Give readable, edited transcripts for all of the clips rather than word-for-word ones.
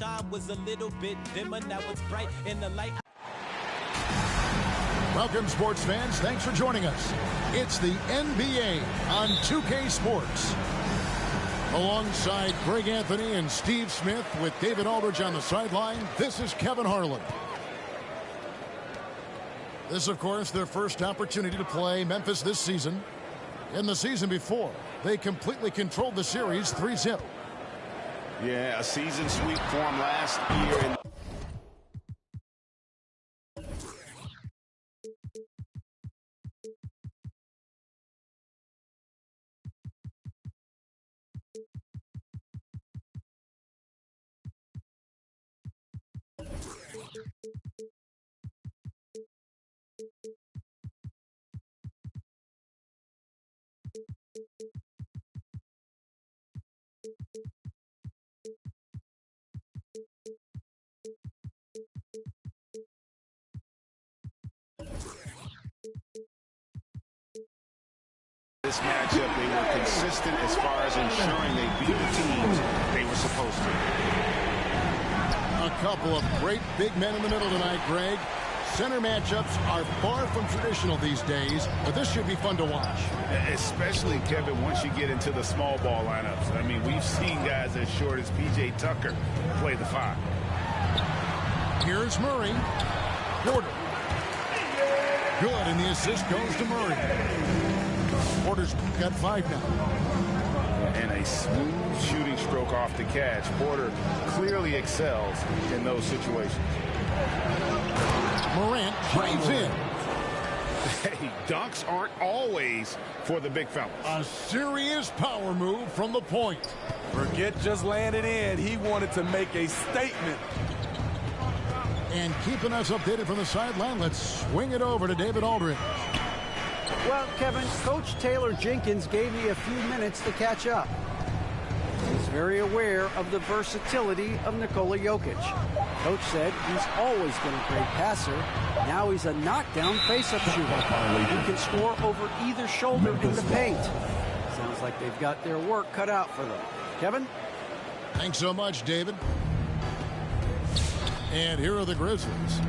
shine was a little bit dimmer. Now it's bright in the light. Welcome, sports fans. Thanks for joining us. It's the NBA on 2K Sports. Alongside Greg Anthony and Steve Smith with David Aldridge on the sideline, this is Kevin Harlan. This, of course, their first opportunity to play Memphis this season. In the season before, they completely controlled the series 3-0. Yeah, a season sweep form last year. This matchup, they were consistent as far as ensuring they beat the teams they were supposed to. A couple of great big men in the middle tonight, Greg. Center matchups are far from traditional these days, but this should be fun to watch. Especially, Kevin, once you get into the small ball lineups. I mean, we've seen guys as short as P.J. Tucker play the 5. Here's Murray. Porter. Good, and the assist goes to Murray. Porter's got 5 now. And a smooth shooting stroke off the catch. Porter clearly excels in those situations. Morant drives in. Hey, dunks aren't always for the big fellas. A serious power move from the point. Forget just laying it in. He wanted to make a statement. And keeping us updated from the sideline, let's swing it over to David Aldridge. Well, Kevin, Coach Taylor Jenkins gave me a few minutes to catch up. He's very aware of the versatility of Nikola Jokic. Coach said he's always been a great passer. Now he's a knockdown face-up shooter. He can score over either shoulder in the paint. Sounds like they've got their work cut out for them. Kevin? Thanks so much, David. And here are the Grizzlies.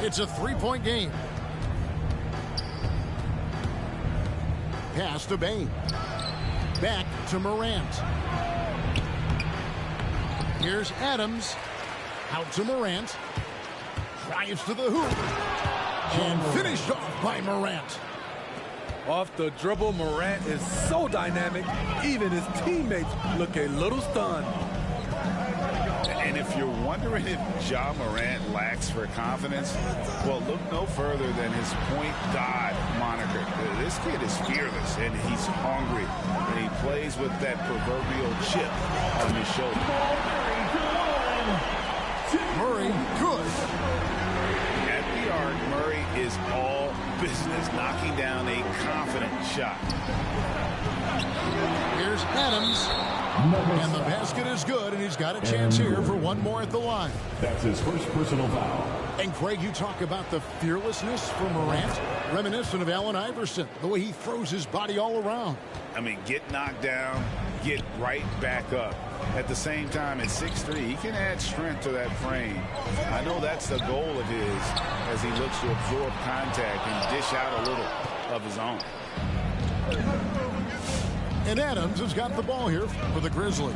It's a 3-point game. Pass to Bain. Back to Morant. Here's Adams. Out to Morant. Drives to the hoop. And finished off by Morant. Off the dribble, Morant is so dynamic, even his teammates look a little stunned. And if you're wondering if Ja Morant lacks for confidence, well, look no further than his point guard moniker. This kid is fearless, and he's hungry, and he plays with that proverbial chip on his shoulder. Murray, good. At the arc, Murray is all business, knocking down a confident shot. Here's Adams. And the basket is good, and he's got a chance here for one more at the line. That's his first personal foul. And, Craig, you talk about the fearlessness for Morant, reminiscent of Allen Iverson, the way he throws his body all around. I mean, get knocked down, get right back up. At the same time, at 6'3", he can add strength to that frame. I know that's the goal of his as he looks to absorb contact and dish out a little of his own. And Adams has got the ball here for the Grizzlies.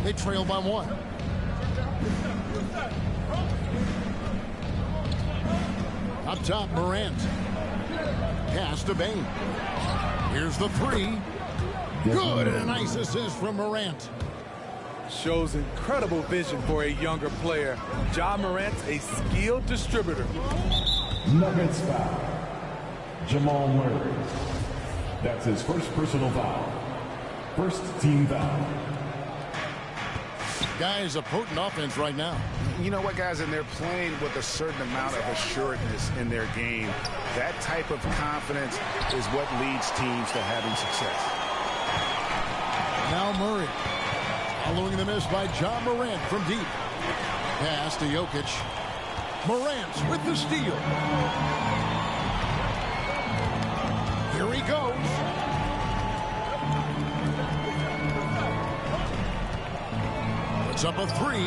They trail by 1. Up top, Morant. Pass to Bain. Here's the 3. Good, and a nice assist from Morant. Shows incredible vision for a younger player. Ja Morant's a skilled distributor. Nuggets foul. Jamal Murray. That's his first personal foul. First team foul. Guys, a potent offense right now. You know what, guys? And they're playing with a certain amount of assuredness in their game. That type of confidence is what leads teams to having success. Now Murray. Following the miss by Ja Morant from deep. Pass to Jokic. Morant with the steal. Here he goes. Puts up a three.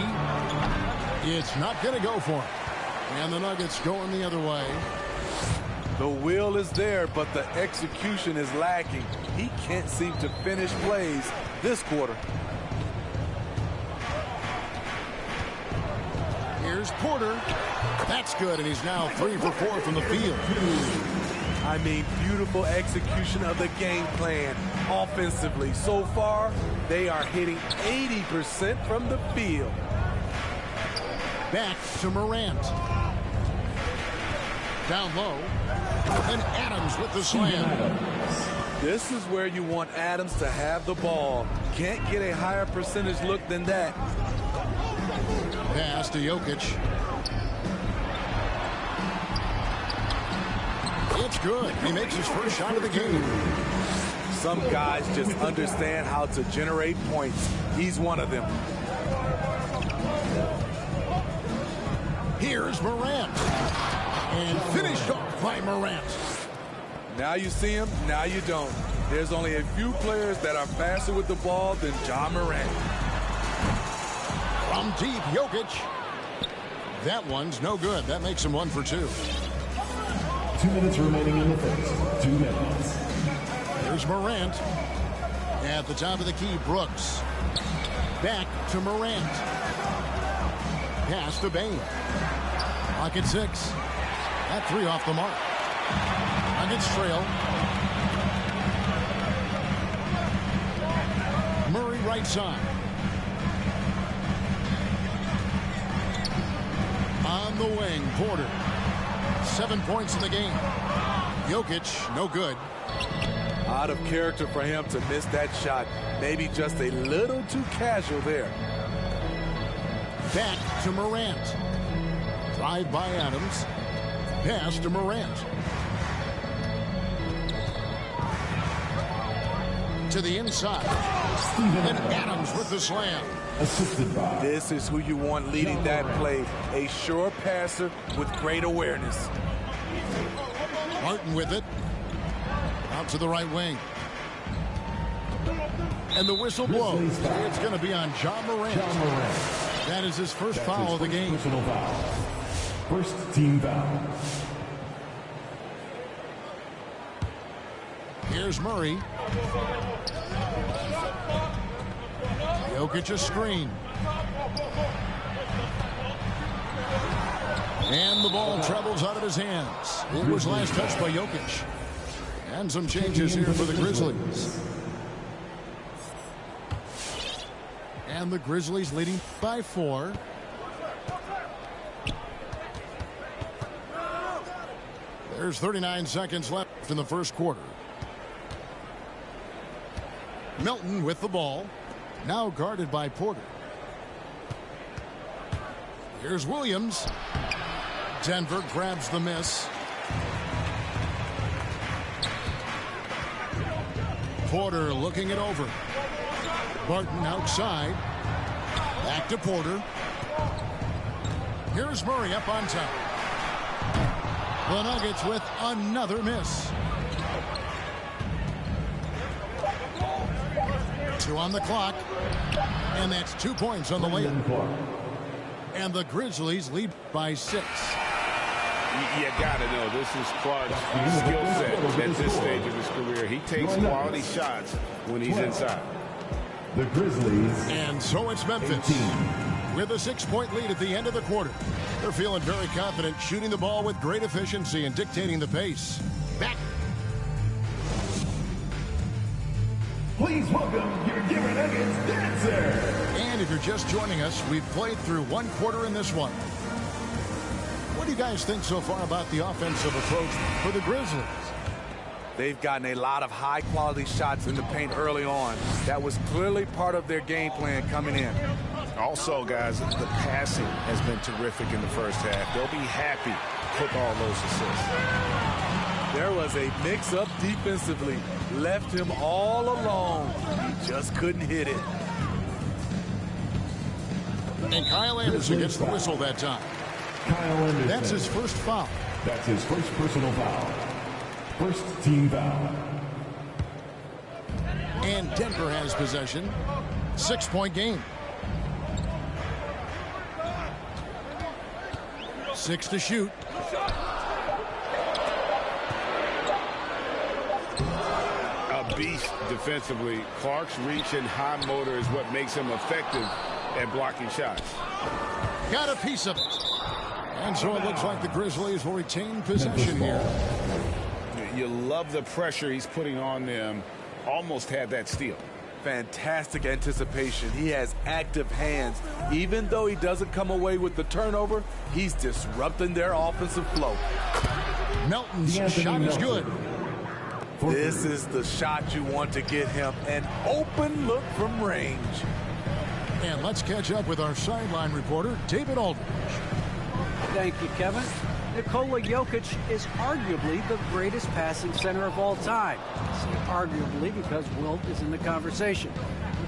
It's not going to go for him. And the Nuggets going the other way. The will is there, but the execution is lacking. He can't seem to finish plays this quarter. Here's Porter. That's good, and he's now 3 for 4 from the field. I mean, beautiful execution of the game plan offensively. So far, they are hitting 80% from the field. Back to Morant. Down low. And Adams with the slam. This is where you want Adams to have the ball. Can't get a higher percentage look than that. Pass to Jokic. It's good. He makes his first shot of the game. Some guys just understand how to generate points. He's one of them. Here's Morant. And finished off by Morant. Now you see him, now you don't. There's only a few players that are faster with the ball than John Morant. From deep, Jokic. That one's no good. That makes him 1 for 2. 2 minutes remaining in the first. 2 minutes. Here's Morant. At the top of the key, Brooks. Back to Morant. Pass to Bain. Clock at 6. That 3 off the mark. Nuggets trail. Murray right side. On the wing, Porter. 7 points in the game. Jokic, no good. Out of character for him to miss that shot. Maybe just a little too casual there. Back to Morant. Drive by Adams. Pass to Morant. To the inside. And Adams with the slam. Assisted by. This is who you want leading that play. A sure passer with great awareness. Martin with it. Out to the right wing. And the whistle blows. It's going to be on John Morant. That is his first foul of the game. Personal foul. First team foul. Here's Murray. Jokic a screen. And the ball travels out of his hands. It was last touched by Jokic. And some changes here for the Grizzlies. And the Grizzlies leading by 4. There's 39 seconds left in the first quarter. Milton with the ball. Now guarded by Porter. Here's Williams. Denver grabs the miss. Porter looking it over. Barton outside. Back to Porter. Here's Murray up on top. The Nuggets with another miss. 2 on the clock. And that's 2 points on the layup. And the Grizzlies lead by 6. You gotta know this is Clark's skill set at this stage of his career. He takes quality shots when he's inside. The Grizzlies. And so it's Memphis 18. with a 6-point lead at the end of the quarter. They're feeling very confident, shooting the ball with great efficiency and dictating the pace. Back. Please welcome your Denver Nuggets dancer. And if you're just joining us, we've played through 1 quarter in this one. What do you guys think so far about the offensive approach for the Grizzlies? They've gotten a lot of high-quality shots in the paint early on. That was clearly part of their game plan coming in. Also, guys, the passing has been terrific in the first half. They'll be happy with all those assists. There was a mix-up defensively. Left him all alone. He just couldn't hit it. And Kyle Anderson gets the whistle that time. Kyle Anderson. That's his first foul. That's his first personal foul. First team foul. And Denver has possession. 6-point game. 6 to shoot. A beast defensively. Clark's reach and high motor is what makes him effective at blocking shots. Got a piece of it. And so it looks like the Grizzlies will retain possession here. You love the pressure he's putting on them. Almost had that steal. Fantastic anticipation. He has active hands. Even though he doesn't come away with the turnover, he's disrupting their offensive flow. Melton's shot is good. This is the shot you want to get him. An open look from range. And let's catch up with our sideline reporter, David Aldridge. Thank you, Kevin. Nikola Jokic is arguably the greatest passing center of all time. I say arguably because Wilt is in the conversation.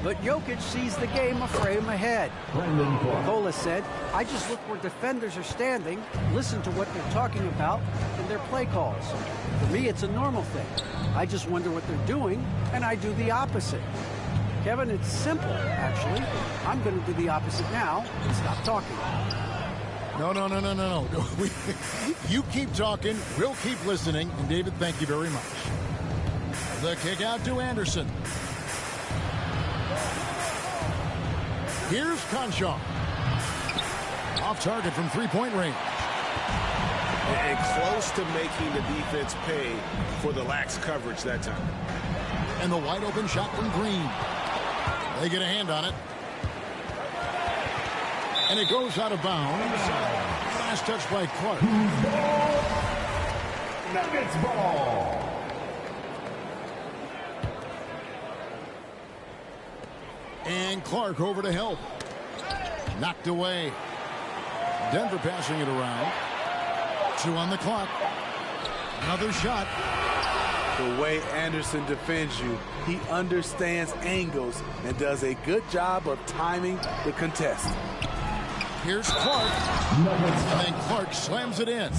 But Jokic sees the game a frame ahead. Nikola said, I just look where defenders are standing, listen to what they're talking about, and their play calls. For me, it's a normal thing. I just wonder what they're doing, and I do the opposite. Kevin, it's simple, actually. I'm going to do the opposite now and stop talking. No. You keep talking, we'll keep listening, and David, thank you very much. The kick out to Anderson. Here's Conchar. Off target from three-point range. And close to making the defense pay for the lax coverage that time. And the wide open shot from Green. They get a hand on it. And it goes out of bounds. Last touch by Clark. Nuggets ball. And Clark over to help. Knocked away. Denver passing it around. 2 on the clock. Another shot. The way Anderson defends you, he understands angles and does a good job of timing the contest. Here's Clark. And then Clark slams it in.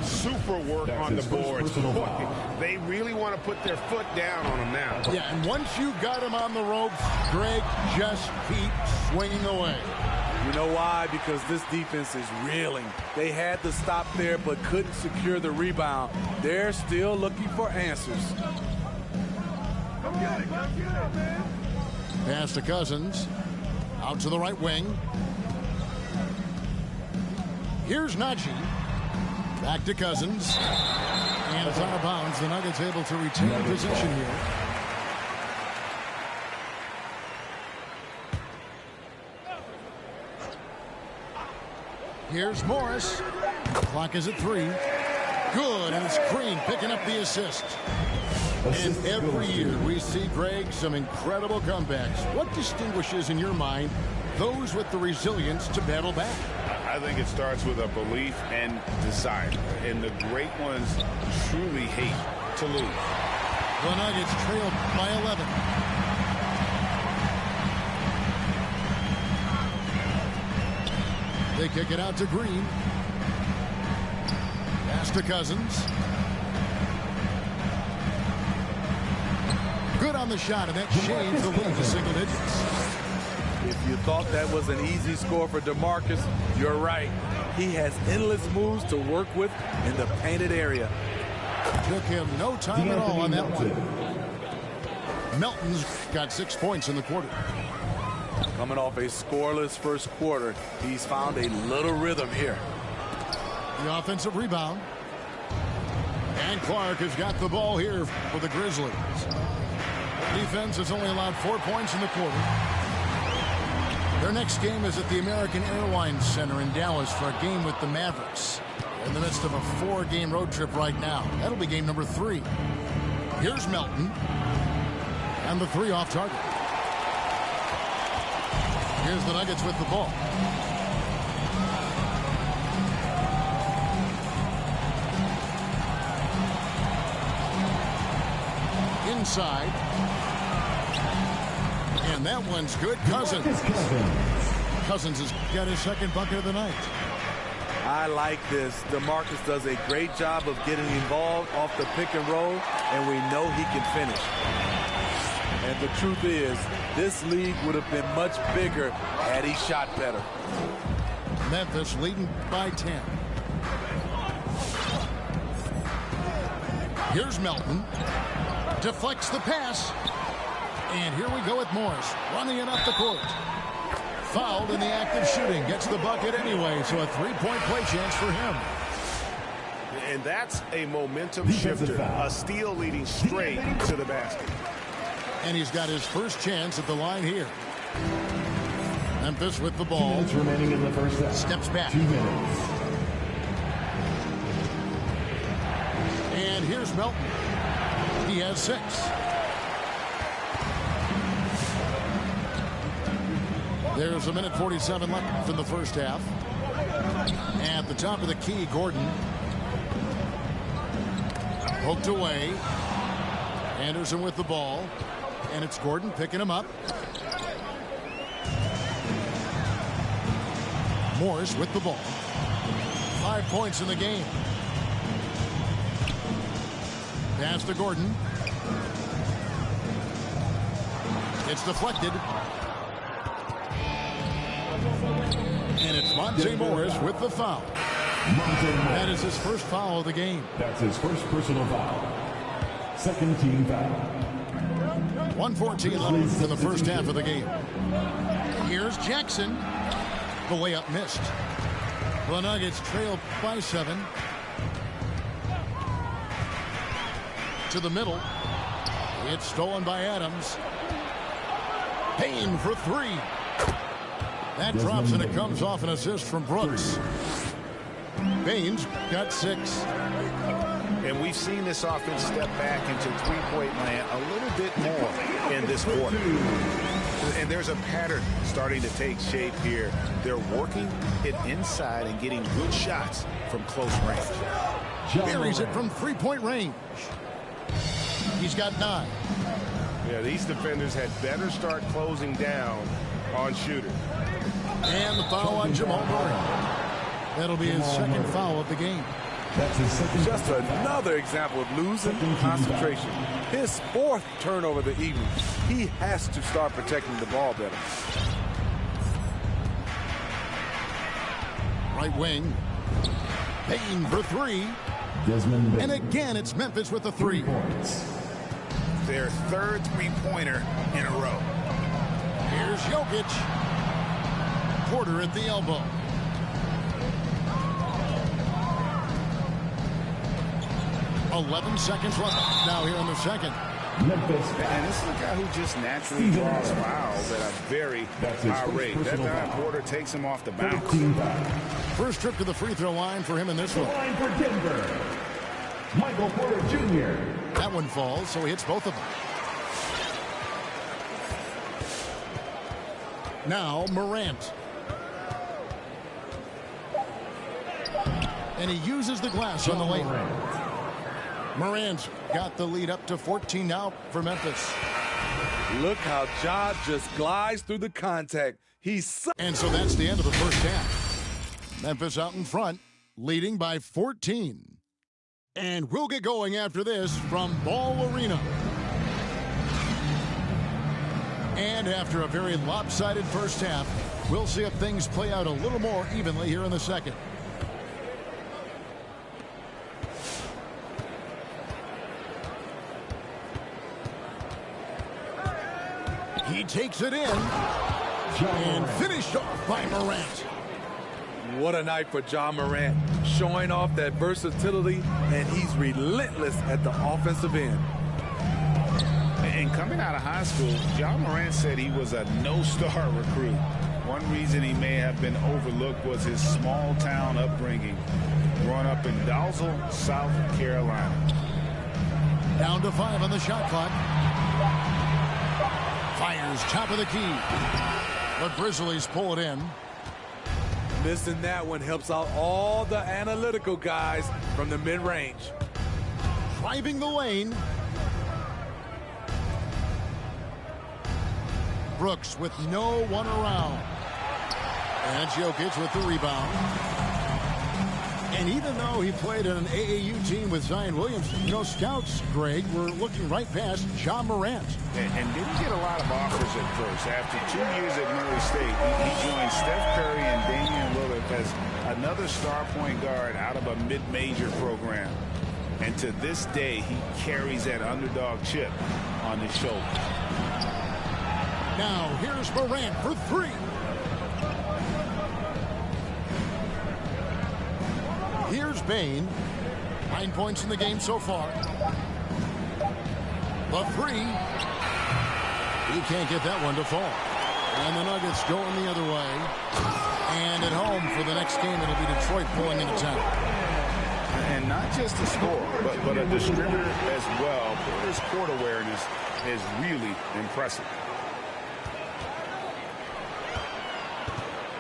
Super work on the boards. Boy, they really want to put their foot down on him now. Yeah, and once you got him on the ropes, Greg, just keep swinging away. You know why? Because this defense is reeling. They had to stop there but couldn't secure the rebound. They're still looking for answers. Come get it, man. Pass to Cousins. Out to the right wing. Here's Najee. Back to Cousins. And it's out of bounds. The Nuggets able to retain possession here. Here's Morris. Clock is at 3. Good, and it's Green picking up the assist. And every year we see, Greg, some incredible comebacks. What distinguishes, in your mind, those with the resilience to battle back? I think it starts with a belief and desire. And the great ones truly hate to lose. The Nuggets trailed by 11. They kick it out to Green. Pass to Cousins. Good on the shot, and that shaves the lead to single digits. If you thought that was an easy score for DeMarcus, you're right. He has endless moves to work with in the painted area. Took him no time at all on that one. Melton's got 6 points in the quarter. Coming off a scoreless first quarter, he's found a little rhythm here. The offensive rebound. And Clark has got the ball here for the Grizzlies. Defense has only allowed 4 points in the quarter. Their next game is at the American Airlines Center in Dallas for a game with the Mavericks. They're in the midst of a 4-game road trip right now. That'll be game number 3. Here's Melton. And the 3 off target. Here's the Nuggets with the ball. Inside. And that one's good. Cousins. Cousins has got his second bucket of the night. I like this. DeMarcus does a great job of getting involved off the pick and roll, and we know he can finish. And the truth is, this league would have been much bigger had he shot better. Memphis leading by 10. Here's Melton. Deflects the pass. And here we go with Morris running it up the court. Fouled in the act of shooting. Gets the bucket anyway, so a three-point play chance for him. And that's a momentum shifter. A steal leading straight to the basket. And he's got his first chance at the line here. Memphis with the 2 ball. minutes remaining in the first half. Steps back. 2 minutes. And here's Melton. He has 6. There's a minute 47 left in the first half. At the top of the key, Gordon. Poked away. Anderson with the ball. And it's Gordon picking him up. Morris with the ball. 5 points in the game. Pass to Gordon. It's deflected. And it's Monte Morris with the foul. That is his first foul of the game. That's his first personal foul. Second team foul. 1:14 left in the first half of the game. Here's Jackson. The layup missed. The Nuggets trail by 7. To the middle. It's stolen by Adams. Payne for 3. That drops and it comes off an assist from Brooks. Payne's got 6. And we've seen this offense step back into three-point land a little bit more in this quarter. And there's a pattern starting to take shape here. They're working it inside and getting good shots from close range. Buries it from three-point range. He's got 9. Yeah, these defenders had better start closing down on shooters. And the foul on Jamal Murray. That'll be his second foul of the game. That's his second. Just another example of losing concentration. His 4th turnover of the evening. He has to start protecting the ball better. Right wing. Payne for 3. Desmond Bain. And again, it's Memphis with the 3. 3 points. Their third three-pointer in a row. Here's Jokic. Porter at the elbow. "11 seconds left now here in the second." Memphis. And this is a guy who just naturally draws fouls at a very high rate. That time Porter takes him off the bounce. First trip to the free throw line for him in this one. Line for Denver. Michael Porter Jr. That one falls, so he hits both of them. Now Morant. And he uses the glass on the lane. Morant's got the lead up to 14 now for Memphis. Look how Ja just glides through the contact. And so that's the end of the first half. Memphis out in front, leading by 14. And we'll get going after this from Ball Arena. And after a very lopsided first half, we'll see if things play out a little more evenly here in the second. He takes it in and finished off by Morant. What a night for Ja Morant, showing off that versatility, and he's relentless at the offensive end. And coming out of high school, Ja Morant said he was a no-star recruit. One reason he may have been overlooked was his small-town upbringing, growing up in Dalzell, South Carolina. Down to 5 on the shot clock. Fires top of the key. The Grizzlies pull it in. Missing that one helps out all the analytical guys from the mid-range. Driving the lane. Brooks with no one around. And Jokic with the rebound. And even though he played in an AAU team with Zion Williamson, you know, scouts, Greg, were looking right past Ja Morant. And didn't get a lot of offers at first. After 2 years at Murray State, he joined Steph Curry and Damian Lillard another star point guard out of a mid-major program. And to this day, he carries that underdog chip on his shoulder. Now, here's Morant for three. Here's Bain. 9 points in the game so far. The three. He can't get that one to fall. And the Nuggets going the other way. And at home for the next game, it'll be Detroit pulling into town. And not just a scorer, but a distributor as well. Porter's court awareness is really impressive.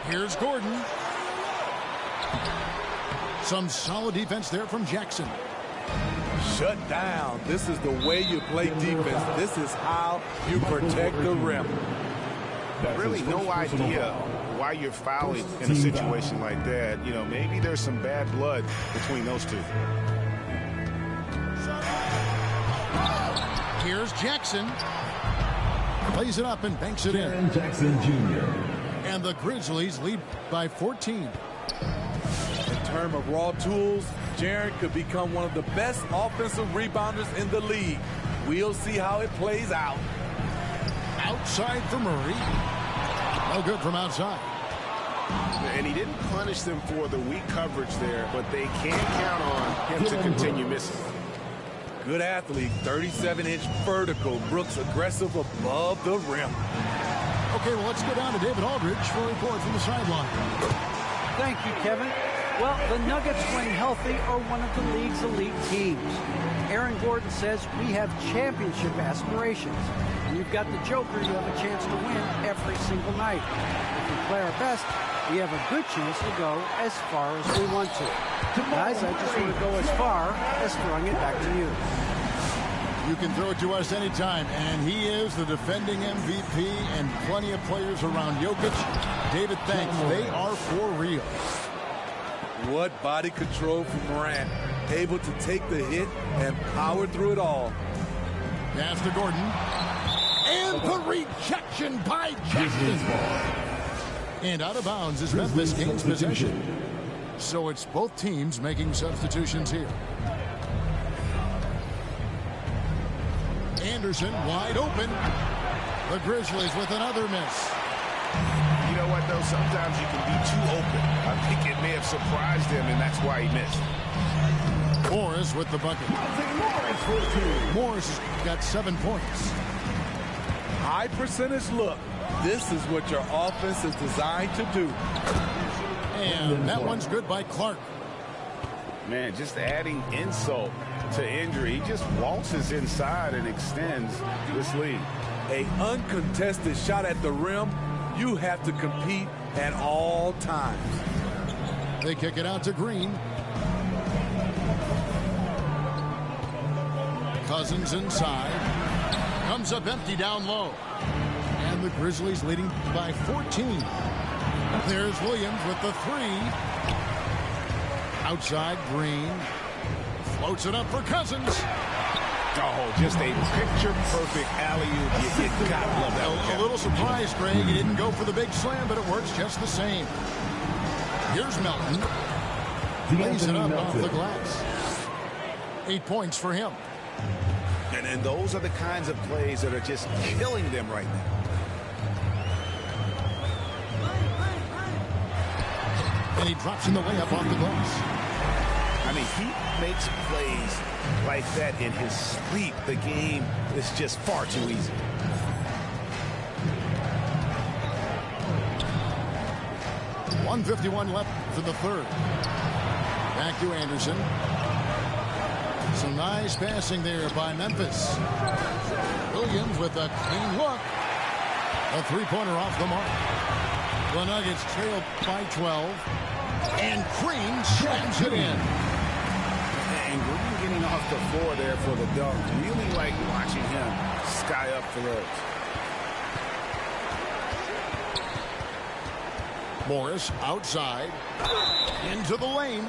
Here's Gordon. Some solid defense there from Jackson. Shut down. This is the way you play defense. This is how you protect the rim. Really no idea why you're fouling in a situation like that. You know, maybe there's some bad blood between those two. Here's Jackson. Plays it up and banks it in. Jackson Jr. And the Grizzlies lead by 14. In terms of raw tools, Jaren could become one of the best offensive rebounders in the league. We'll see how it plays out. Outside for Murray. No good from outside. And he didn't punish them for the weak coverage there, but they can count on him to continue missing. Good athlete, 37-inch vertical. Brooks aggressive above the rim. Okay, well, let's go down to David Aldridge for a report from the sideline. Thank you, Kevin. Well, the Nuggets, when healthy, are one of the league's elite teams. Aaron Gordon says we have championship aspirations. When you've got the Joker, you have a chance to win every single night. If we play our best, we have a good chance to go as far as we want to. Guys, I just want to go as far as throwing it back to you. You can throw it to us anytime, and he is the defending MVP and plenty of players around Jokic. David, thanks. They are for real. What body control from Morant. Able to take the hit and power through it all. Pass to Gordon. And the rejection by Jackson. And out of bounds as Memphis gains possession. So it's both teams making substitutions here. Anderson wide open. The Grizzlies with another miss. You know what, though? Sometimes you can be too open. I think it may have surprised him, and that's why he missed. Morris with the bucket. Morris has got 7 points. High percentage look. This is what your offense is designed to do. And that one's good by Clark. Man, just adding insult to injury. He just waltzes inside and extends this lead. An uncontested shot at the rim. You have to compete at all times. They kick it out to Green. Cousins inside. Comes up empty down low. And the Grizzlies leading by 14. There's Williams with the three. Outside Green. Floats it up for Cousins. Oh, just a picture-perfect alley-oop. You gotta love that. A little surprised, Greg. He didn't go for the big slam, but it works just the same. Here's Melton. Lays it up off the glass. 8 points for him. And those are the kinds of plays that are just killing them right now. And he drops in the layup off the glass. I mean, he makes plays like that in his sleep. The game is just far too easy. .151 left for the third. Back to Anderson. Some nice passing there by Memphis. Williams with a clean look. A three-pointer off the mark. The Nuggets trail by 12. And Green slams it in. And Green getting off the floor there for the dunk. Really like watching him sky up for those. Morris outside. Into the lane.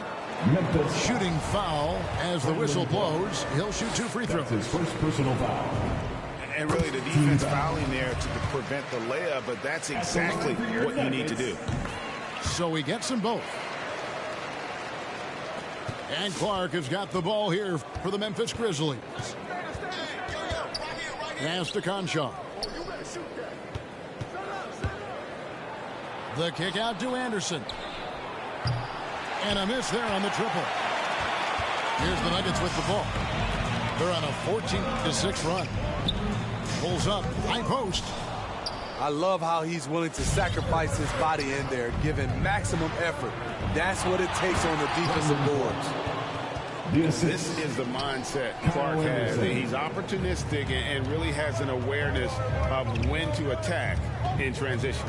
Shooting foul as the whistle blows. He'll shoot 2 free throws. His first personal foul. And really the defense fouling there to prevent the layup, but that's exactly what you need to do. So he gets them both. And Clark has got the ball here for the Memphis Grizzlies. Pass to Conshaw. The kick out to Anderson. And a miss there on the triple. Here's the Nuggets with the ball. They're on a 14-6 run. Pulls up, high post. I love how he's willing to sacrifice his body in there, giving maximum effort. That's what it takes on the defensive boards. This is the mindset Clark has. He's opportunistic and really has an awareness of when to attack in transition.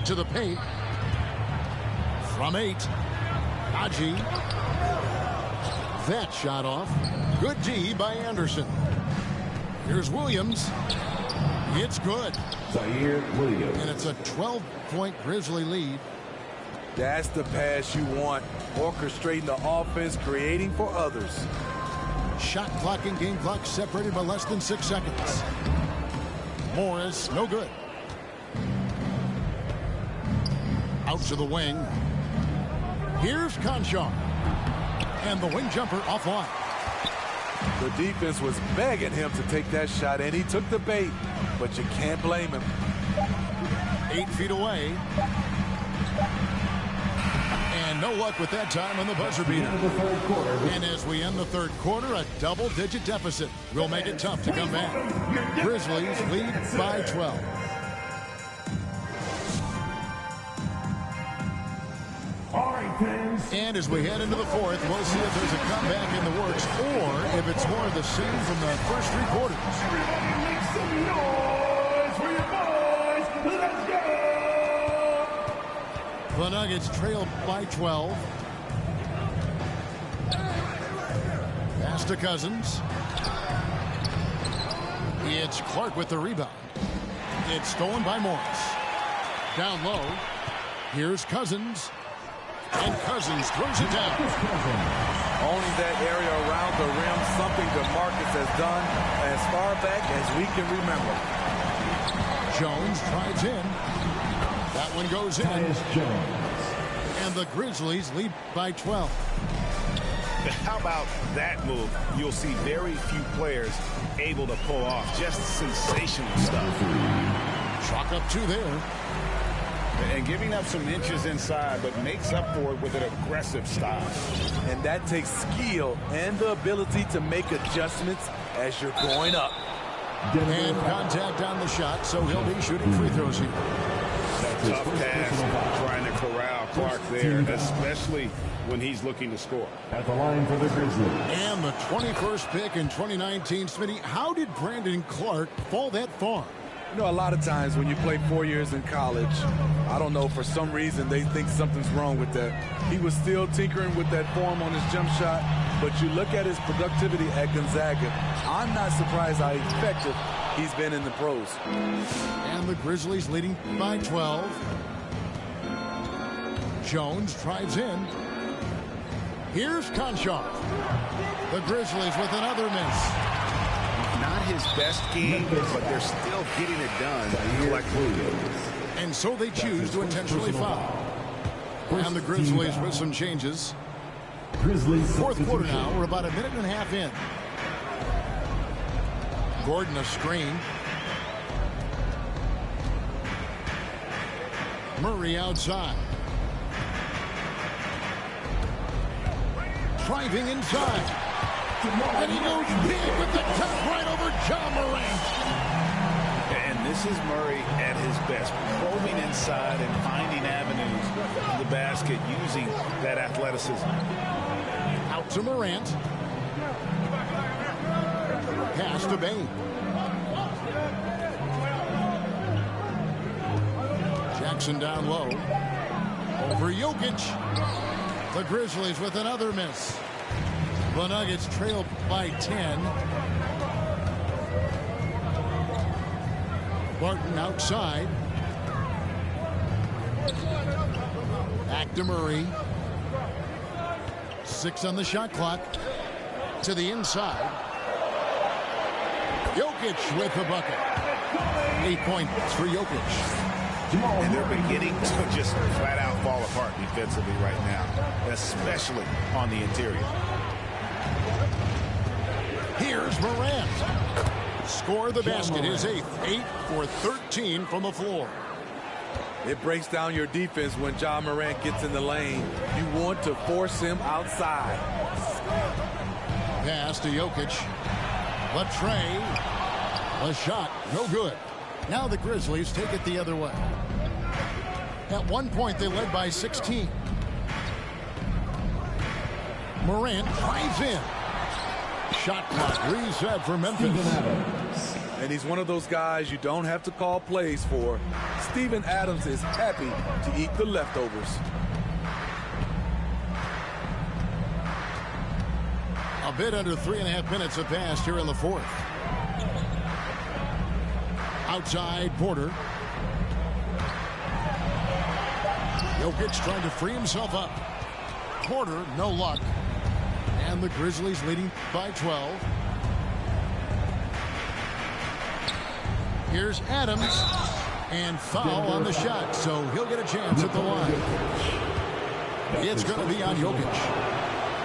To the paint. From 8. Haji. That shot off. Good D by Anderson. Here's Williams. It's good. Zaire Williams. And it's a 12-point Grizzly lead. That's the pass you want. Orchestrating the offense, creating for others. Shot clock and game clock separated by less than 6 seconds. Morris, no good. Out to the wing. Here's Conshaw. And the wing jumper offline. The defense was begging him to take that shot, and he took the bait. But you can't blame him. 8 feet away. And no luck with that time on the buzzer beater. And as we end the third quarter, a double-digit deficit will make it tough to come back. Grizzlies lead by 12. And as we head into the fourth, we'll see if there's a comeback in the works or if it's more of the same from the first 3 quarters. Make some noise for your boys. Let's go. The Nuggets trail by 12. Pass to Cousins. It's Clark with the rebound. It's stolen by Morris. Down low. Here's Cousins. And Cousins throws it down. Owning that area around the rim, something DeMarcus has done as far back as we can remember. Jones drives in. That one goes in. And the Grizzlies lead by 12. How about that move? You'll see very few players able to pull off just sensational stuff. Chalk up 2 there. And giving up some inches inside, but makes up for it with an aggressive style. And that takes skill and the ability to make adjustments as you're going up. And contact on the shot, so he'll be shooting free throws here. Tough task trying to corral Clark there, especially when he's looking to score. At the line for the Grizzlies. And the 21st pick in 2019, Smitty, how did Brandon Clark fall that far? You know, a lot of times when you play 4 years in college, I don't know, for some reason they think something's wrong with that. He was still tinkering with that form on his jump shot, but you look at his productivity at Gonzaga, I'm not surprised how effective he's been in the pros. And the Grizzlies leading by 12. Jones drives in. Here's Conshaw. The Grizzlies with another miss. Not his best game, but they're still getting it done collectively. And so they choose to intentionally foul. And the Grizzlies with some changes. Fourth quarter now. We're about a minute and a half in. Gordon a screen. Murray outside. Driving inside. And he goes big with the top right over John Morant. And this is Murray at his best, probing inside and finding avenues to the basket using that athleticism. Out to Morant. Pass to Bain. Jackson down low. Over Jokic. The Grizzlies with another miss. The Nuggets trail by 10. Barton outside. Back to Murray. 6 on the shot clock. To the inside. Jokic with the bucket. 8 points for Jokic. and they're beginning to just flat out fall apart defensively right now, especially on the interior. Here's Morant. Score the basket, his 8th, 8 for 13 from the floor. It breaks down your defense when Ja Morant gets in the lane. You want to force him outside. Pass to Jokic. Latrey. A shot, no good. Now the Grizzlies take it the other way. At one point, they led by 16. Morant drives in. Shot clock reset for Memphis. And he's one of those guys you don't have to call plays for. Steven Adams is happy to eat the leftovers. A bit under 3.5 minutes have passed here in the fourth. Outside Porter. Jokic trying to free himself up. Porter, no luck. And the Grizzlies leading by 12. Here's Adams. And foul on the shot, so he'll get a chance at the line. It's going to be on Jokic.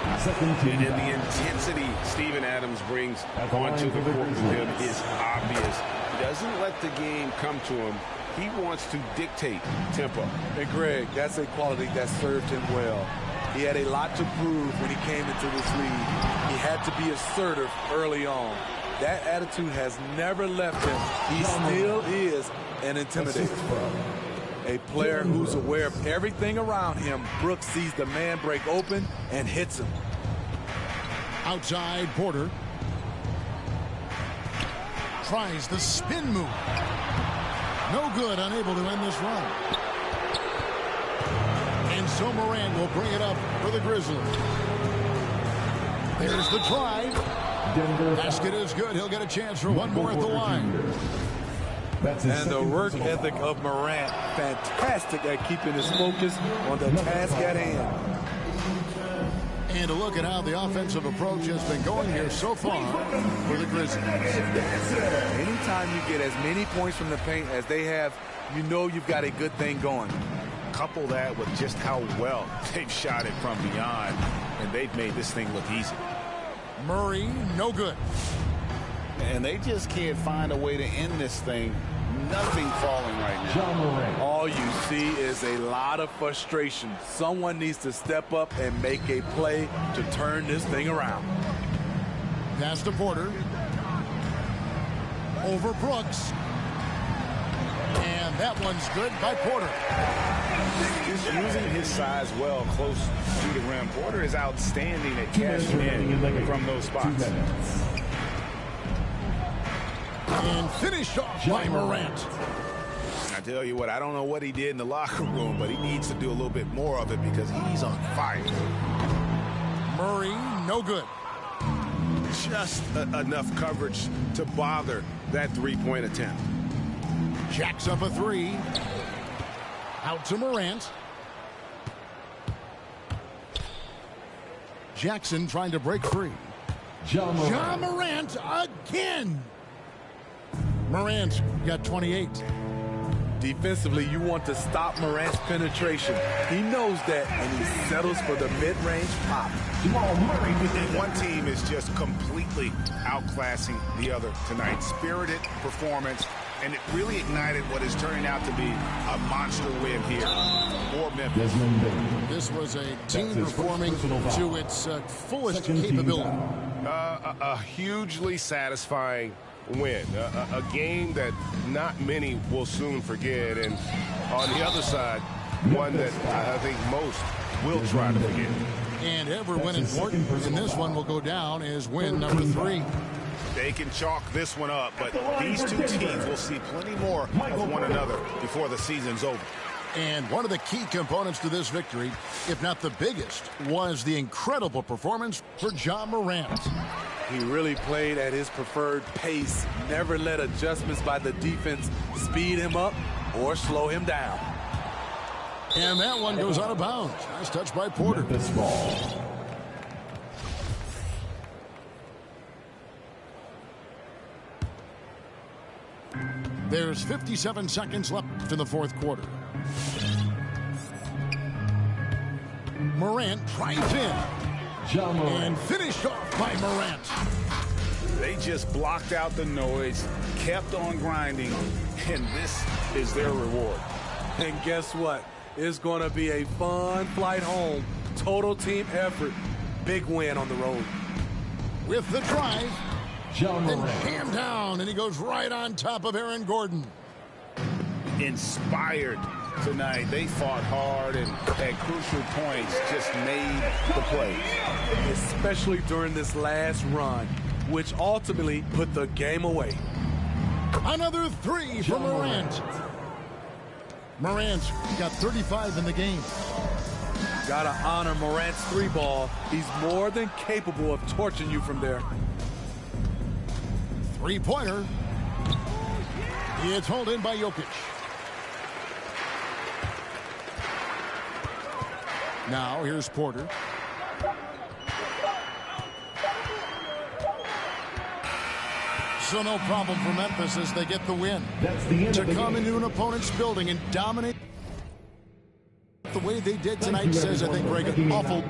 And the intensity Steven Adams brings onto the court with him is obvious. He doesn't let the game come to him. He wants to dictate tempo. And Greg, that's a quality that served him well. He had a lot to prove when he came into this league. He had to be assertive early on. That attitude has never left him. He still is an intimidator. A player who's aware of everything around him. Brooks sees the man break open and hits him. Outside Porter. Tries the spin move. No good, unable to end this run. And so Morant will bring it up for the Grizzlies. There's the drive. Basket is good. He'll get a chance for one more at the line. And the work ethic of Morant, fantastic at keeping his focus on the task at hand. And to look at how the offensive approach has been going here so far for the Grizzlies. Anytime you get as many points from the paint as they have, you know you've got a good thing going. Couple that with just how well they've shot it from beyond, and they've made this thing look easy. Murray, no good. And they just can't find a way to end this thing. Nothing falling right now. All you see is a lot of frustration. Someone needs to step up and make a play to turn this thing around. Pass to Porter. Over Brooks. And that one's good by Porter. Just using his size well close to the rim. Porter is outstanding at cashing in from those spots. And finished off by Morant. I tell you what, I don't know what he did in the locker room, but he needs to do a little bit more of it because he's on fire. Murray, no good. Just enough coverage to bother that three-point attempt. Jacks up a three. Out to Morant. Jackson trying to break free. Ja Morant again. Morant got 28. Defensively, you want to stop Morant's penetration. He knows that, and he settles for the mid-range pop. One team is just completely outclassing the other tonight. Spirited performance, and it really ignited what is turning out to be a monster win here for Memphis. This was a team performing to its fullest capability. A hugely satisfying win. A game that not many will soon forget. And on the other side, one that I think most will try to forget. And every win important, and this one will go down as win number 3. They can chalk this one up, but these two teams will see plenty more of one another before the season's over. And one of the key components to this victory, if not the biggest, was the incredible performance for Ja Morant. He really played at his preferred pace, never let adjustments by the defense speed him up or slow him down. And that one goes out of bounds. Nice touch by Porter. This ball. There's 57 seconds left in the fourth quarter. Morant drives in. And finished off by Morant. They just blocked out the noise, kept on grinding, and this is their reward. And guess what? It's going to be a fun flight home. Total team effort. Big win on the road. With the drive. And jammed down, and he goes right on top of Aaron Gordon. Inspired tonight. They fought hard and at crucial points just made the play. Especially during this last run, which ultimately put the game away. Another three for Morant. Morant's got 35 in the game. Gotta honor Morant's three ball. He's more than capable of torching you from there. Three-pointer. It's hauled in by Jokic. Now here's Porter. So no problem for Memphis as they get the win. To come into an opponent's building and dominate the way they did tonight says, I think, Greg, an awful